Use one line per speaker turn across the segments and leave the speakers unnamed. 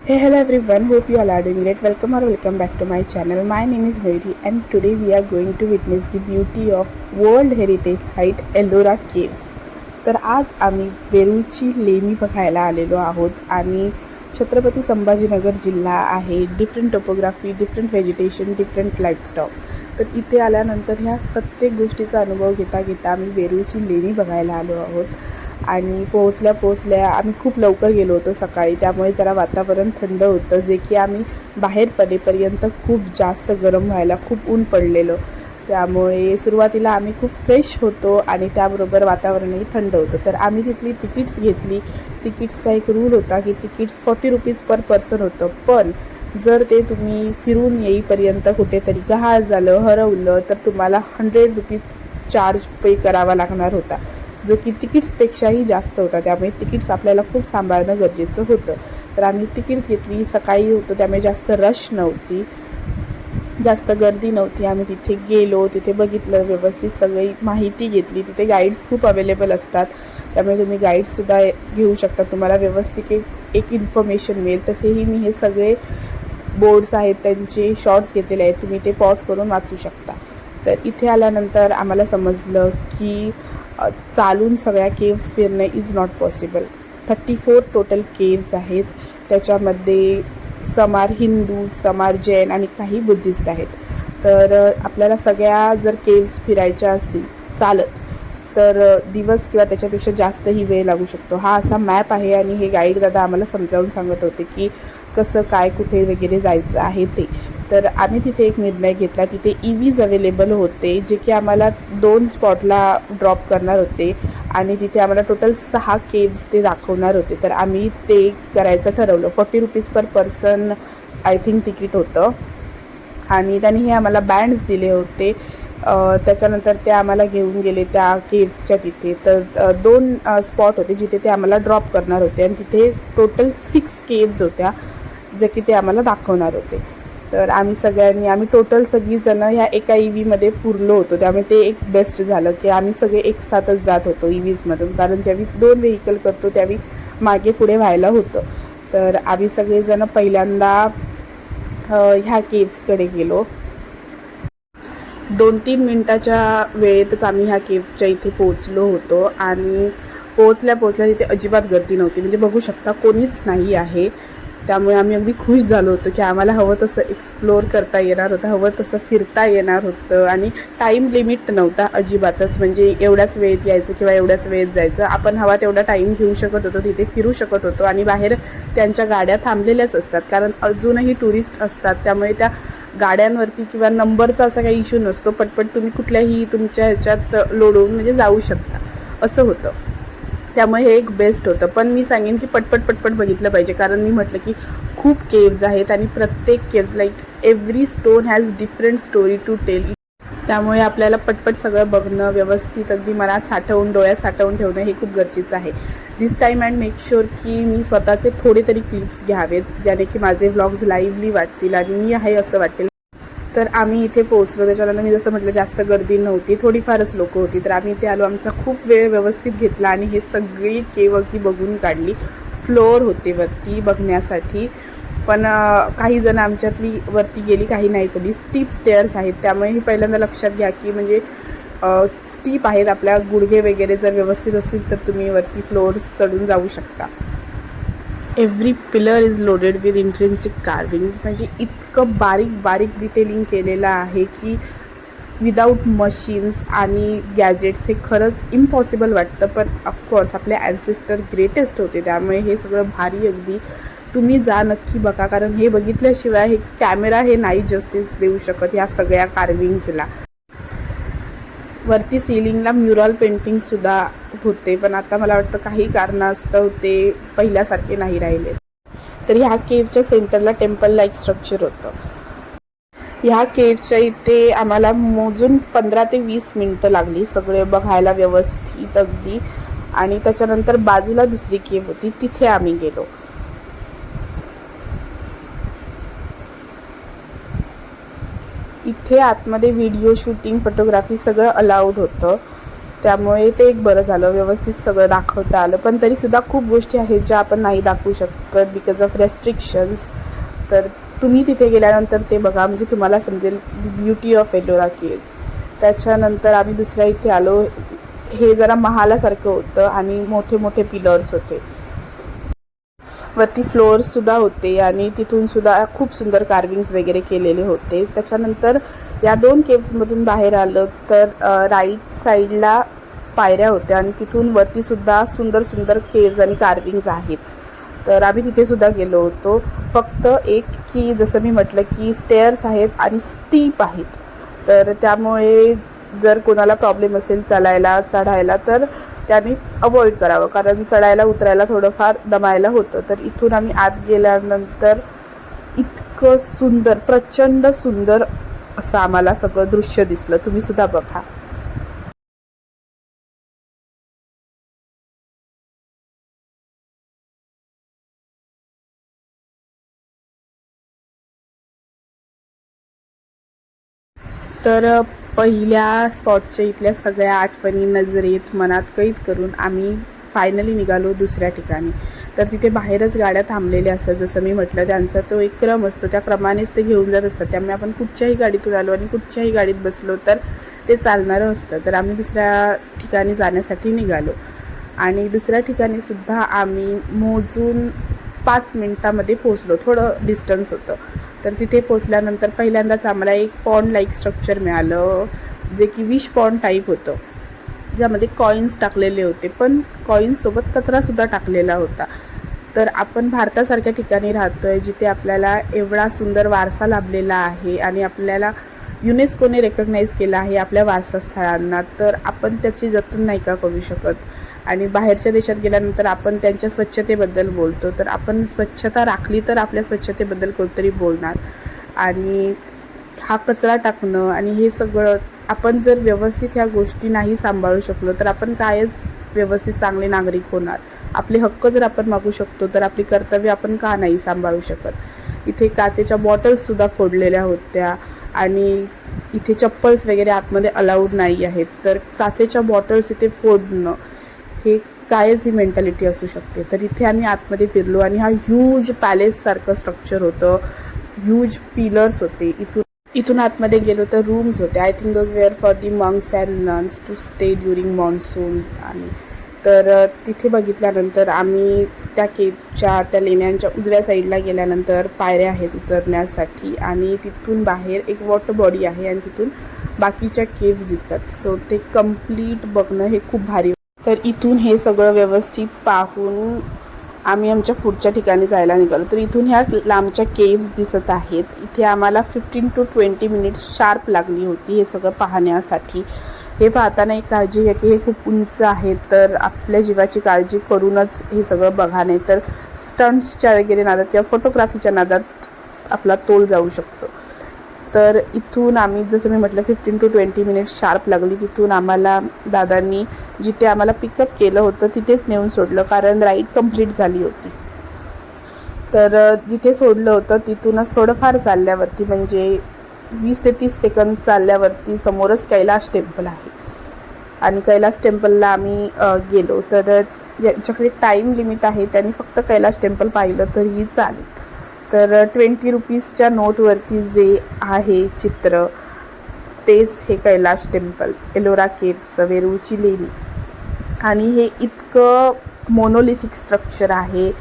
Hey, hello everyone. Hope you all are doing great. Welcome back to my channel. My name is Mayuri, and today we are going to witness the beauty of World Heritage Site Ellora Caves. तर आज आम्ही वेरूळची लेणी बघायला आलेलो आहोत आणि छत्रपती संभाजीनगर जिल्हा आहे. Different topography, different vegetation, different lifestyle. तर इथे आल्यानंतर ह्या प्रत्येक गोष्टीचा अनुभव घेता आम्ही वेरूळची लेणी बघायला आलो आहोत. आणि पोहोचल्या आम्ही खूप लवकर गेलो होतो सकाळी, त्यामुळे जरा वातावरण थंड होतं, जे की आम्ही बाहेर पडेपर्यंत खूप जास्त गरम व्हायला खूप ऊन पडलेलं. त्यामुळे सुरुवातीला आम्ही खूप फ्रेश होतो आणि त्याबरोबर वातावरणही थंड होतं. तर आम्ही तिथली तिकीट्स घेतली. तिकीट्सचा एक रूल होता की तिकीट्स 40 रुपीज पर पर्सन होतं, पण जर ते तुम्ही फिरून येईपर्यंत कुठेतरी गहाळ झालं, हरवलं, तर तुम्हाला 100 रुपीज चार्ज पे करावा लागणार होता, जो की तिकीट्सपेक्षाही जास्त होता. त्यामुळे तिकीट्स आपल्याला खूप सांभाळणं गरजेचं होतं. तर आम्ही तिकीट्स घेतली. सकाळी होतो त्यामुळे जास्त रश नव्हती, जास्त गर्दी नव्हती. आम्ही तिथे गेलो, तिथे बघितलं, व्यवस्थित सगळी माहिती घेतली. तिथे गाईड्स खूप अवेलेबल असतात, त्यामुळे तुम्ही गाईड्ससुद्धा घेऊ शकता. तुम्हाला व्यवस्थित एक इन्फॉर्मेशन मिळेल. तसेही मी हे सगळे बोर्ड्स आहेत त्यांचे शॉर्ट्स घेतलेले आहेत, तुम्ही ते पॉज करून वाचू शकता. तर इथे आल्यानंतर आम्हाला समजलं की चालून सगळ्या केव्स फिरणं is not possible. 34 total caves आहेत. त्याच्यामध्ये समार हिंदू, समार जैन आणि काही बुद्धिस्ट आहेत. तर आपल्याला सगळ्या जर केव्स फिरायच्या असतील चालत, तर दिवस किंवा त्याच्यापेक्षा जास्तही वेळ लागू शकतो. हा असा मॅप आहे आणि हे गाईड दादा आम्हाला समजावून सांगत होते की कसं काय कुठे वगैरे जायचं आहे ते. तर आम्ही तिथे एक निर्णय घेतला. तिथे EVs अवेलेबल होते, जे की आम्हाला 2 स्पॉटला ड्रॉप करणार होते आणि तिथे आम्हाला टोटल 6 केव्स ते दाखवणार होते. तर आम्ही ते करायचं ठरवलं. 40 rupees per person I think ticket होतं आणि त्यांनी हे आम्हाला बँड्स दिले होते. त्याच्यानंतर ते आम्हाला घेऊन गेले त्या केव्सच्या तिथे. तर 2 स्पॉट होते जिथे ते आम्हाला ड्रॉप करणार होते आणि तिथे टोटल 6 केव्स होत्या, जे की ते आम्हाला दाखवणार होते. तर आम्ही टोटल सगळीजणं ह्या एका EVमध्ये पुरलो होतो. त्यामुळे ते एक बेस्ट झालं की आम्ही सगळे एक साथच जात होतो EVsमधून, कारण ज्यावेळी 2 व्हेकल करतो त्यावेळी मागे पुढे व्हायला होतं. तर आम्ही सगळेजणं पहिल्यांदा ह्या केव्सकडे गेलो. 2-3 मिनटाच्या वेळेतच आम्ही ह्या केव्सच्या इथे पोहोचलो होतो आणि पोहोचल्या तिथे अजिबात गर्दी नव्हती. म्हणजे बघू शकता कोणीच नाही आहे. त्यामुळे आम्ही अगदी खुश झालो होतो की आम्हाला हवं तसं एक्सप्लोअर करता येणार होतं, हवं तसं फिरता येणार होतं आणि टाईम लिमिट नव्हता अजिबातच. म्हणजे एवढ्याच वेळेत यायचं किंवा एवढ्याच वेळेत जायचं, आपण हवा तेवढा टाईम घेऊ शकत होतो, तिथे फिरू शकत होतो. आणि बाहेर त्यांच्या गाड्या थांबलेल्याच असतात, कारण अजूनही टुरिस्ट असतात. त्यामुळे त्या गाड्यांवरती किंवा नंबरचा असा काही इश्यू नसतो. पटपट तुम्ही कुठल्याही तुमच्या ह्याच्यात लोडवून म्हणजे जाऊ शकता, असं होतं. त्यामुळे हे एक बेस्ट होतं. पण मी सांगेन की पटपट बघितलं पाहिजे, कारण मी म्हटलं की खूप केव्ज आहेत आणि प्रत्येक caves like every stone has different story to tell. त्यामुळे आपल्याला पटपट सगळं बघणं, व्यवस्थित अगदी मनात साठवून, डोळ्यात साठवून ठेवणं हे खूप गरजेचं आहे. दिस टाईम अँड मेक शुअर की मी स्वतःचे थोडे तरी क्लिप्स घ्यावेत, ज्याने की माझे व्लॉग्स लाईव्हली वाटतील आणि मी आहे असं वाटेल. तर आम्ही इथे पोहोचलो. त्याच्यानंतर मी जसं म्हटलं जास्त गर्दी नव्हती, थोडीफारच लोकं होती. तर आम्ही इथे आलो. आमचा खूप वेळ व्यवस्थित घेतला आणि हे सगळी केव अगदी बघून काढली. फ्लोअर होते वरती बघण्यासाठी, पण काही जण आमच्यातली वरती गेली, काही नाही चढली. स्टीप स्टेअर्स आहेत, त्यामुळे हे पहिल्यांदा लक्षात घ्या की म्हणजे स्टीप आहेत. आपल्या गुडघे वगैरे जर व्यवस्थित असतील तर तुम्ही वरती फ्लोअर्स चढून जाऊ शकता. Every pillar is loaded with intrinsic carvings. म्हणजे इतकं बारीक डिटेलिंग केलेलं आहे की विदाऊट मशीन्स आणि गॅजेट्स हे खरंच इम्पॉसिबल वाटतं. पण ऑफकोर्स आपले ॲन्सेस्टर ग्रेटेस्ट होते, त्यामुळे हे सगळं भारी अगदी. तुम्ही जा, नक्की बघा, कारण हे बघितल्याशिवाय हे कॅमेरा हे नाही जस्टिस देऊ शकत ह्या सगळ्या कार्विंग्सला. वरती सिलिंगला म्युरल पेंटिंगसुद्धा होते, पण आता मला वाटतं काही कारणास्तव ते पहिल्यासारखे नाही राहिले. तर ह्या केवच्या सेंटरला टेम्पल लाईक स्ट्रक्चर होतं. ह्या केवच्या इथे आम्हाला मोजून 15 ते 20 मिनटं लागली सगळे बघायला व्यवस्थित अगदी. आणि त्याच्यानंतर बाजूला दुसरी केव होती, तिथे आम्ही गेलो. इथे आतमध्ये व्हिडिओ शूटिंग, फोटोग्राफी सगळं अलाउड होतं. त्यामुळे ते एक बरं झालं, व्यवस्थित सगळं दाखवता आलं. पण तरीसुद्धा खूप गोष्टी आहेत ज्या आपण नाही दाखवू शकत बिकॉज ऑफ रेस्ट्रिक्शन्स. तर तुम्ही तिथे गेल्यानंतर ते बघा, म्हणजे तुम्हाला समजेल the beauty of Ellora caves. त्याच्यानंतर आम्ही दुसऱ्या इथे आलो. हे जरा महालासारखं होतं आणि मोठे मोठे पिलर्स होते, वरती फ्लोअर्ससुद्धा होते आणि तिथूनसुद्धा खूप सुंदर कार्विंग्स वगैरे केलेले होते. त्याच्यानंतर या 2 केव्समधून बाहेर आलं तर राईट साईडला पायऱ्या होत्या आणि तिथून वरतीसुद्धा सुंदर सुंदर केव्स आणि कार्विंग्स आहेत. तर आम्ही तिथेसुद्धा गेलो होतो. फक्त एक की जसं मी म्हटलं की स्टेअर्स आहेत आणि स्टीप आहेत, तर त्यामुळे जर कोणाला प्रॉब्लेम असेल चालायला चढायला तर त्याने अवॉइड करावं, कारण चढायला उतरायला थोडंफार दमायला होतं. तर इथून आम्ही आत गेल्यानंतर इतकं सुंदर, प्रचंड सुंदर असं आम्हाला सगळं दृश्य दिसलं. तुम्हीसुद्धा बघा. तर पहिल्या स्पॉटच्या इथल्या सगळ्या आठवणी नजरेत मनात कैद करून आम्ही फायनली निघालो दुसऱ्या ठिकाणी. तर तिथे बाहेरच गाड्या थांबलेल्या असतात, जसं मी म्हटलं त्यांचा तो एक क्रम असतो, त्या क्रमानेच ते घेऊन जात असतात. त्यामुळे आपण कुठच्याही गाडीतून आलो आणि कुठच्याही गाडीत बसलो तर ते चालणारं असतं. तर आम्ही दुसऱ्या ठिकाणी जाण्यासाठी निघालो आणि दुसऱ्या ठिकाणीसुद्धा आम्ही मोजून 5 मिनटामध्ये पोचलो. थोडं डिस्टन्स होतं. तर तिथे पोचल्यानंतर पहिल्यांदाच आम्हाला एक पॉन्ड लाईक स्ट्रक्चर मिळालं, जे की विश पॉन्ड टाईप होतं, ज्यामध्ये कॉईन्स टाकलेले होते, पण कॉईन्ससोबत कचरासुद्धा टाकलेला होता. तर आपण भारतासारख्या ठिकाणी राहतो आहे जिथे आपल्याला एवढा सुंदर वारसा लाभलेला आहे आणि आपल्याला युनेस्कोने रेकग्नाईज केलं आहे आपल्या वारसास्थळांना, तर आपण त्याची जतन नाही का करू शकत. आणि बाहेरच्या देशात गेल्यानंतर आपण त्यांच्या स्वच्छतेबद्दल बोलतो, तर आपण स्वच्छता राखली तर आपल्या स्वच्छतेबद्दल कोणतरी बोलणार. आणि हा कचरा टाकणं आणि हे सगळं आपण जर व्यवस्थित ह्या गोष्टी नाही सांभाळू शकलो तर आपण कायच व्यवस्थित चांगले नागरिक होणार. आपले हक्क जर आपण मागू शकतो तर आपली कर्तव्य आपण का नाही सांभाळू शकत. इथे काचेच्या बॉटल्ससुद्धा फोडलेल्या होत्या आणि इथे चप्पल्स वगैरे आतमध्ये अलाउड नाही आहेत. तर काचेच्या बॉटल्स इथे फोडणं हे कायच ही मेंटॅलिटी असू शकते. तर इथे आम्ही आतमध्ये फिरलो आणि हा ह्यूज पॅलेससारखं स्ट्रक्चर होतं, ह्यूज पिलर्स होते. इथून आतमध्ये गेलो तर रूम्स होते. I think those were for the monks and nuns to stay during monsoons. आणि तर तिथे बघितल्यानंतर आम्ही त्या केव्हच्या त्या लेण्यांच्या उजव्या साईडला गेल्यानंतर पायऱ्या आहेत उतरण्यासाठी आणि तिथून बाहेर एक वॉटर बॉडी आहे आणि तिथून बाकीच्या केव्स दिसतात. सो ते कम्प्लीट बघणं हे खूप भारी. तर इथून हे सगळं व्यवस्थित पाहून आम्ही आमच्या पुढच्या ठिकाणी जायला निघालो. तर इथून ह्या लांबच्या केव्स दिसत आहेत. इथे आम्हाला 15 to 20 मिनिट्स शार्प लागली होती हे सगळं पाहण्यासाठी. हे पाहताना एक काळजी घ्या की हे खूप उंच आहे, तर आपल्या जीवाची काळजी करूनच हे सगळं बघा, नाही तर स्टंट्सच्या वगैरे नादात किंवा फोटोग्राफीच्या नादात आपला तोल जाऊ शकतो. तर इथून आम्ही जसं मी म्हटलं 15 to 20 मिनिट्स शार्प लागली. तिथून आम्हाला दादांनी जिथे आम्हाला पिकअप केलं होतं तिथेच नेऊन सोडलं, कारण राईड कंप्लीट झाली होती. तर जिथे सोडलं होतं तिथूनच थोडंफार चालल्यावरती, म्हणजे 20 ते 30 सेकंद चालल्यावरती समोरच कैलाश टेम्पल आहे आणि कैलाश टेम्पलला आम्ही गेलो. तर ज्यांच्याकडे टाईम लिमिट आहे त्यांनी फक्त कैलाश टेम्पल पाहिलं तरीही चालेल. तर 20 रुपीजच्या नोटवरती जे आहे चित्र तेच हे कैलाश टेम्पल, एलोरा केव्सचं, वेरूळची लेणी. आणि हे इतकं मोनोलिथिक स्ट्रक्चर आहे.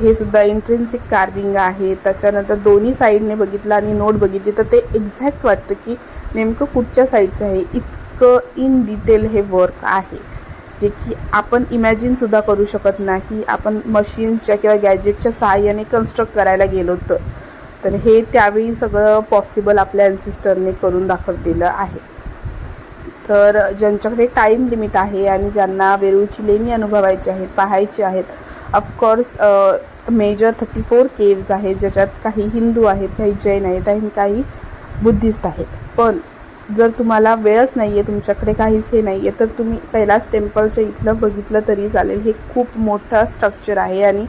हे सुद्धा इंट्रिन्सिक कार्विंग आहे. त्याच्यानंतर दोन्ही साईडने बघितलं आणि नोट बघितली तर ते एक्झॅक्ट वाटतं की नेमकं कुठच्या साईडचं आहे. इतकं इन डिटेल हे वर्क आहे जे की आपण इमॅजिनसुद्धा करू शकत नाही. आपण मशीन्सच्या किंवा गॅजेटच्या सहाय्याने कन्स्ट्रक्ट करायला गेलो तर हे त्यावेळी सगळं पॉसिबल आपल्या ॲन्सिस्टरने करून दाखवलेलं आहे. तर ज्यांच्याकडे टाईम लिमिट आहे आणि ज्यांना वेरूळची लेणी अनुभवायची आहेत, पाहायची आहेत, ऑफकोर्स मेजर 34 केव्ज आहेत, ज्याच्यात काही हिंदू आहेत, काही जैन आहेत आणि काही बुद्धिस्ट आहेत. पण जर तुम्हाला वेळच नाही आहे, तुमच्याकडे काहीच हे नाही आहे, तर तुम्ही कैलाश टेम्पलच्या इथलं बघितलं तरी चालेल. हे खूप मोठं स्ट्रक्चर आहे आणि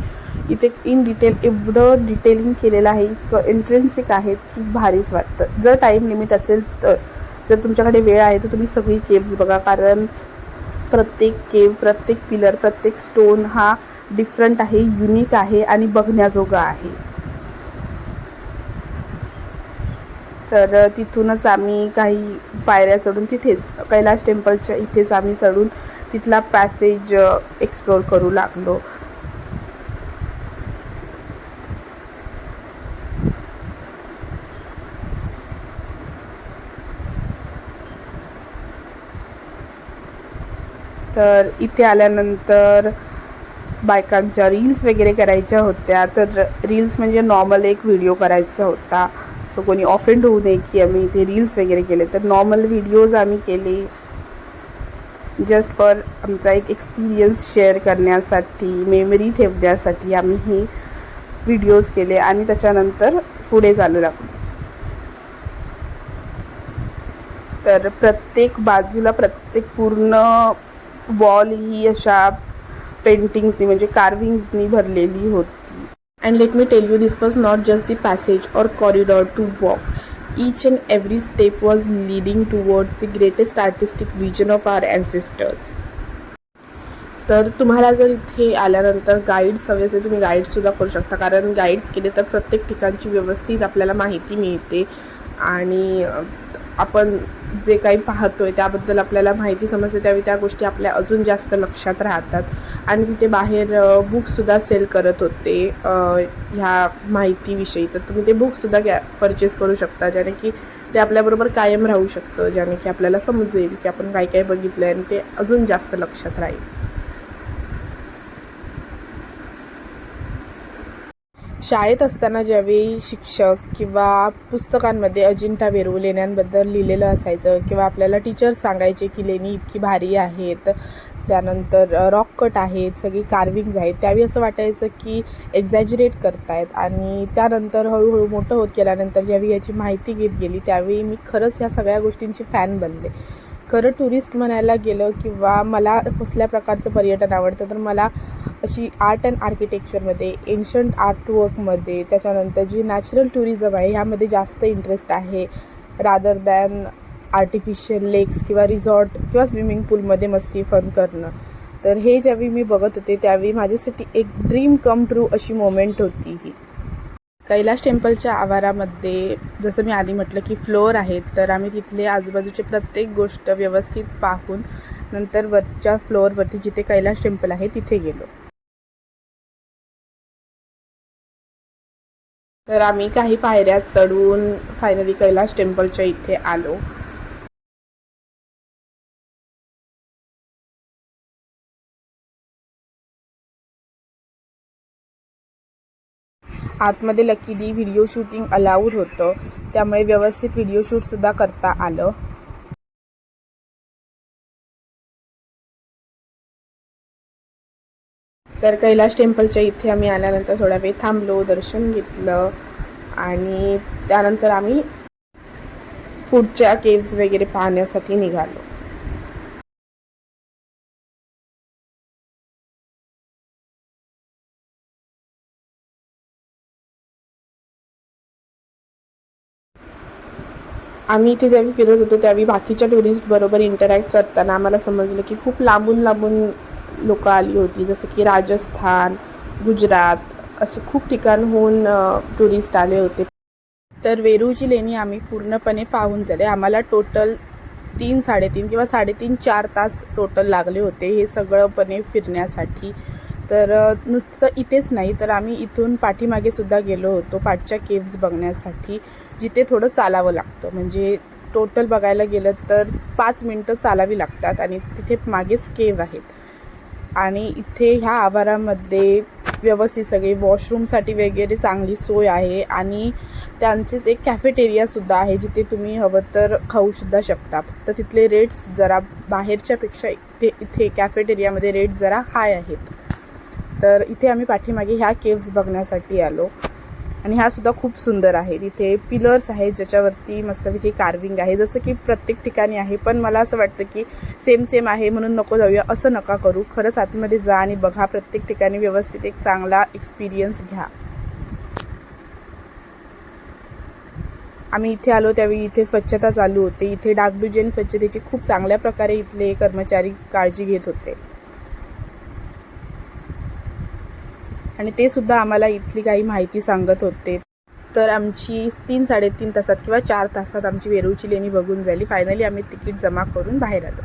इथे इन डिटेल एवढं डिटेलिंग केलेलं आहे, इतकं इंट्रेन्सिक आहेत की भारीच वाटतं. जर टाईम लिमिट असेल तर, जर तुमच्याकडे वेळ आहे तर तुम्ही सगळी केव्ज बघा, कारण प्रत्येक केव, प्रत्येक पिलर, प्रत्येक स्टोन हा डिफरंट आहे, युनिक आहे आणि बघण्याजोगा आहे. तर तिथूनच आम्ही काही पायऱ्या चढून तिथेच कैलास टेम्पलच्या इथेच आम्ही चढून तिथला पॅसेज एक्सप्लोर करू लागलो. तर इथे आल्यानंतर बायकांच्या रील्स वगैरे करायच्या होत्या. तर रील्स म्हणजे नॉर्मल एक व्हिडिओ करायचा होता, सो कोणी ऑफेंड होऊ नये की आम्ही ते रील्स वगैरे केले. तर नॉर्मल व्हिडिओज आम्ही केले, जस्ट फॉर आमचा एक एक्सपिरियन्स शेअर करण्यासाठी, मेमरी ठेवण्यासाठी आम्ही हे व्हिडिओज केले आणि त्याच्यानंतर पुढे चालू लागलो. तर प्रत्येक बाजूला, प्रत्येक पूर्ण वॉल ही अशा पेंटिंग्सनी म्हणजे कार्विंग्सनी भरलेली होती. And let me tell you, this was not just the passage or corridor to walk. Each and every step was leading towards the greatest artistic vision of our ancestors. तर तुम्हाला जर इथे आल्यानंतर गाईड्स हवे असेल, तुम्ही गाईड्ससुद्धा करू शकता, कारण गाईड्स केले तर प्रत्येक ठिकाणची व्यवस्थित आपल्याला माहिती मिळते आणि आपण जे काही पाहतोय त्याबद्दल आपल्याला माहिती समजते, त्यावेळी त्या गोष्टी आपल्या अजून जास्त लक्षात राहतात. आणि तिथे बाहेर बुक्ससुद्धा सेल करत होते ह्या माहितीविषयी, तर तुम्ही ते बुक्ससुद्धा परचेस करू शकता, ज्याने की ते आपल्याबरोबर कायम राहू शकतं, ज्याने की आपल्याला समजेल की आपण काय काय बघितलं आहे आणि ते अजून जास्त लक्षात राहील. शाळेत असताना ज्यावेळी शिक्षक किंवा पुस्तकांमध्ये अजिंठा वेरूळ लेण्यांबद्दल लिहिलेलं असायचं किंवा आपल्याला टीचर्स सांगायचे की लेणी इतकी भारी आहेत, त्यानंतर रॉक कट आहेत, सगळी कार्विंग्ज आहेत, त्यावेळी असं वाटायचं की एक्झॅजरेट करतायत. आणि त्यानंतर हळूहळू मोठं होत गेल्यानंतर ज्यावेळी याची माहिती घेत गेली त्यावेळी मी खरंच ह्या सगळ्या गोष्टींची फॅन बनले. खरं टुरिस्ट म्हणायला गेलं किंवा मला कसल्या प्रकारचं पर्यटन आवडतं, तर मला अशी आर्ट अँड आर्किटेक्चरमध्ये, एन्शंट आर्टवर्कमध्ये, त्याच्यानंतर जी नॅचरल टुरिझम आहे ह्यामध्ये जास्त इंटरेस्ट आहे, रादर दॅन आर्टिफिशियल लेक्स किंवा रिसॉर्ट किंवा स्विमिंग पूलमध्ये मस्ती फन करणं. तर हे ज्यावेळी मी बघत होते त्यावेळी माझ्यासाठी एक ड्रीम कम ट्रू अशी मोमेंट होती ही. कैलास टेम्पलच्या आवारामध्ये जसं मी आधी म्हटलं की फ्लोअर आहेत, तर आम्ही तिथले आजूबाजूचे प्रत्येक गोष्ट व्यवस्थित पाहून नंतर वरच्या फ्लोअरवरती जिथे कैलास टेम्पल आहे तिथे गेलो. तर आम्ही काही पायऱ्या चढून फायनली कैलास टेम्पलच्या इथे आलो. आतमध्ये लकीली व्हिडिओ शूटिंग अलाउड होतं, त्यामुळे व्यवस्थित व्हिडिओ शूटसुद्धा करता आलं. तर कैलास टेम्पलच्या इथे आम्ही आल्यानंतर थोडा वेळ थांबलो, दर्शन घेतलं आणि त्यानंतर आम्ही पुढच्या केव्ज वगैरे पाहण्यासाठी निघालो. आम्ही इथे ज्यावेळी फिरत होतो त्यावेळी बाकीच्या टुरिस्ट बरोबर इंटरॅक्ट करताना आम्हाला समजलं की खूप लांबून लांबून लोकं आली होती, जसं की राजस्थान, गुजरात असे खूप ठिकाणहून टुरिस्ट आले होते. तर वेरूळची लेणी आम्ही पूर्णपणे पाहून झाले. आम्हाला टोटल 3-3.5 किंवा 3.5-4 तास टोटल लागले होते हे सगळंपणे फिरण्यासाठी. तर नुसतं इथेच नाही तर आम्ही इथून पाठीमागेसुद्धा गेलो होतो पाठच्या केव्ज बघण्यासाठी, जिथे थोडं चालावं लागतं. म्हणजे टोटल बघायला गेलं तर 5 मिनटं चालावी लागतात आणि तिथे मागेच केव्ह आहेत. आणि इथे ह्या आवारामध्ये व्यवस्थित सगळे वॉशरूमसाठी वगैरे चांगली सोय आहे आणि त्यांचेच एक कॅफेटेरियासुद्धा आहे, जिथे तुम्ही हवं तर खाऊसुद्धा शकता. फक्त तिथले रेट्स जरा बाहेरच्यापेक्षा इथे कॅफेटेरियामध्ये रेट जरा हाय आहेत. तर इथे आम्ही पाठीमागे ह्या केव्ज बघण्यासाठी आलो आणि ह्यासुद्धा खूप सुंदर आहे. तिथे पिलर्स आहेत ज्याच्यावरती मस्तपैकी कार्विंग आहे, जसं की प्रत्येक ठिकाणी आहे. पण मला असं वाटतं की सेम आहे म्हणून नको जाऊया, असं नका करू. खरंच आतमध्ये जा आणि बघा, प्रत्येक ठिकाणी व्यवस्थित एक चांगला एक्सपिरियन्स घ्या. आम्ही इथे आलो त्यावेळी इथे स्वच्छता चालू होते. इथे डागडुजी आणि स्वच्छतेची खूप चांगल्या प्रकारे इथले कर्मचारी काळजी घेत होते आणि ते सुद्धा आम्हाला इथली काही माहिती सांगत होते. तर आमची 3-3.5 तासात किंवा 4 तासात आमची वेरूळची लेणी बघून झाली. फायनली आम्ही तिकीट जमा करून बाहेर आलो.